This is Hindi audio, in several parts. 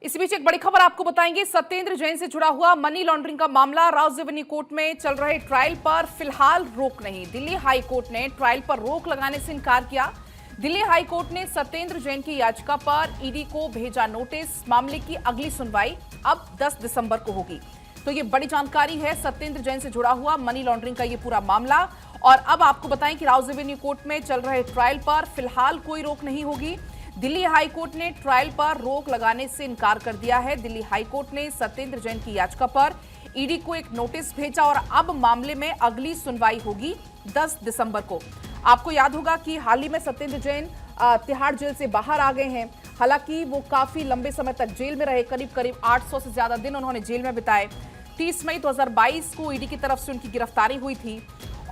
इस बीच एक बड़ी खबर आपको बताएंगे। सत्येंद्र जैन से जुड़ा हुआ मनी लॉन्ड्रिंग का मामला राजधानी कोर्ट में चल रहे ट्रायल पर फिलहाल रोक नहीं। दिल्ली हाई कोर्ट ने ट्रायल पर रोक लगाने से इनकार किया। दिल्ली हाई कोर्ट ने सत्येंद्र जैन की याचिका पर ईडी को भेजा नोटिस। मामले की अगली सुनवाई अब 10 दिसंबर को होगी। तो ये बड़ी जानकारी है सत्येंद्र जैन से जुड़ा हुआ मनी लॉन्ड्रिंग का ये पूरा मामला। और अब आपको बताएं कि राजधानी कोर्ट में चल रहे ट्रायल पर फिलहाल कोई रोक नहीं होगी। दिल्ली हाई कोर्ट ने ट्रायल पर रोक लगाने से इनकार कर दिया है। दिल्ली हाई कोर्ट ने सत्येंद्र जैन की याचिका पर ईडी को एक नोटिस भेजा और अब मामले में अगली सुनवाई होगी 10 दिसंबर को। आपको याद होगा कि हाल ही में सत्येंद्र जैन तिहाड़ जेल से बाहर आ गए हैं। हालांकि वो काफी लंबे समय तक जेल में रहे, करीब 800 से ज्यादा दिन उन्होंने जेल में बिताए। 30 मई 2022 को ईडी की तरफ से उनकी गिरफ्तारी हुई थी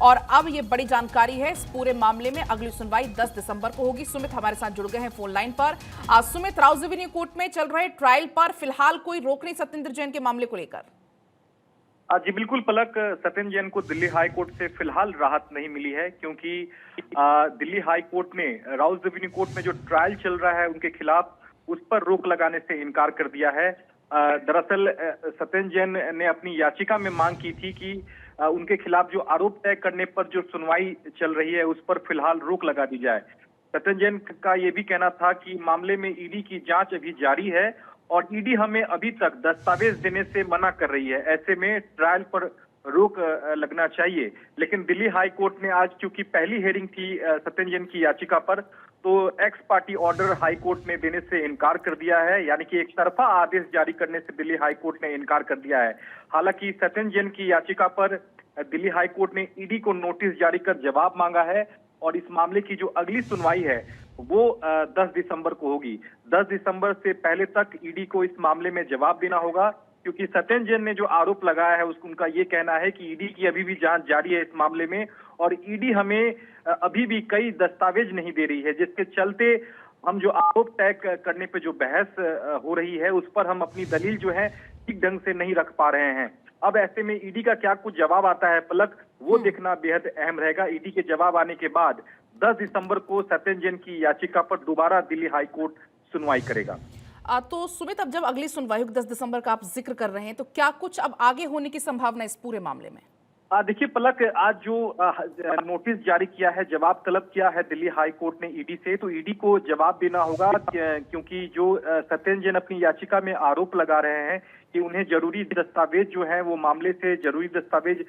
और अब ये बड़ी जानकारी है। इस पूरे मामले में अगली सुनवाई 10 दिसंबर को होगी। सुमित हमारे साथ जुड़ गए हैं फोन लाइन पर। सुमित, राजधानी कोर्ट में चल रहे ट्रायल पर फिलहाल कोई रोक नहीं सत्येंद्र जैन के मामले को लेकर। जी बिल्कुल पलक, सत्येंद्र जैन को दिल्ली हाई कोर्ट से फिलहाल राहत नहीं मिली है, क्योंकि दिल्ली हाई कोर्ट ने राजधानी कोर्ट में जो ट्रायल चल रहा है उनके खिलाफ उस पर रोक लगाने से इनकार कर दिया है। दरअसल सत्येंद्र जैन ने अपनी याचिका में मांग की थी कि उनके खिलाफ जो आरोप तय करने पर जो सुनवाई चल रही है उस पर फिलहाल रोक लगा दी जाए। सत्येंद्र जैन का ये भी कहना था कि मामले में ईडी की जांच अभी जारी है और ईडी हमें अभी तक दस्तावेज देने से मना कर रही है, ऐसे में ट्रायल पर रोक लगना चाहिए। लेकिन दिल्ली हाई कोर्ट ने आज, क्योंकि पहली हेयरिंग थी सत्येंद्र जैन की याचिका पर, तो x party order high court ने देने से इनकार कर दिया है, यानी कि एक तरफा आदेश जारी करने से दिल्ली हाई कोर्ट ने इनकार कर दिया है। हालांकि सत्येंद्र जैन की याचिका पर दिल्ली हाई कोर्ट ने ईडी को नोटिस जारी कर जवाब मांगा है और इस मामले की जो अगली सुनवाई है वो 10 दिसंबर को होगी। 10 दिसंबर से पहले तक ईडी को इस मामले में जवाब देना होगा, क्योंकि सत्येंद्र जैन ने जो आरोप लगाया है उनका ये कहना है कि ईडी की अभी भी जांच जारी है इस मामले में और ईडी हमें अभी भी कई दस्तावेज नहीं दे रही है, जिसके चलते हम जो आरोप तय करने पे जो बहस हो रही है उस पर हम अपनी दलील जो है ठीक ढंग से नहीं रख पा रहे हैं। अब ऐसे में ईडी का क्या कुछ जवाब आता है पलक, वो देखना बेहद अहम रहेगा। ईडी के जवाब आने के बाद 10 दिसंबर को सत्येंद्र जैन की याचिका पर दोबारा दिल्ली हाई कोर्ट सुनवाई करेगा। तो सुमित, अब जब अगली सुनवाई 10 दिसंबर का आप जिक्र कर रहे हैं, तो क्या कुछ अब आगे होने की संभावना इस पूरे मामले में? देखिए पलक, आज जो नोटिस जारी किया है, जवाब तलब किया है दिल्ली हाई कोर्ट ने ईडी से, तो ईडी को जवाब देना होगा, क्योंकि जो सत्येंद्र जैन अपनी याचिका में आरोप लगा रहे हैं कि उन्हें जरूरी दस्तावेज जो है वो मामले से जरूरी दस्तावेज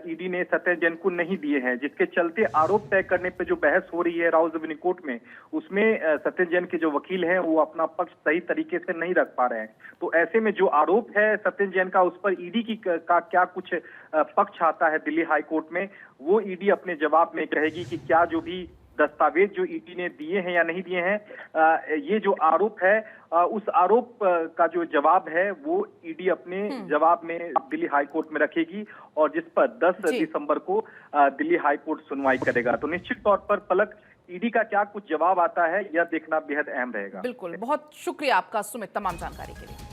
ईडी ने सत्येंद्र जैन को नहीं दिए हैं, जिसके चलते आरोप तय करने पे जो बहस हो रही है राजधानी कोर्ट में, उसमें सत्येंद्र जैन के जो वकील हैं वो अपना पक्ष सही तरीके से नहीं रख पा रहे हैं। तो ऐसे में जो आरोप है सत्येंद्र जैन का, उस पर ईडी का क्या कुछ पक्ष आता है दिल्ली हाई कोर्ट में, वो ईडी अपने जवाब में कहेगी कि क्या जो भी दस्तावेज जो ईडी ने दिए हैं या नहीं दिए हैं। ये जो आरोप है उस आरोप का जो जवाब है वो ईडी अपने जवाब में दिल्ली हाई कोर्ट में रखेगी और जिस पर 10 दिसंबर को दिल्ली हाई कोर्ट सुनवाई करेगा। तो निश्चित तौर पर पलक, ईडी का क्या कुछ जवाब आता है यह देखना बेहद अहम रहेगा। बिल्कुल, बहुत शुक्रिया आपका सुमित तमाम जानकारी के लिए।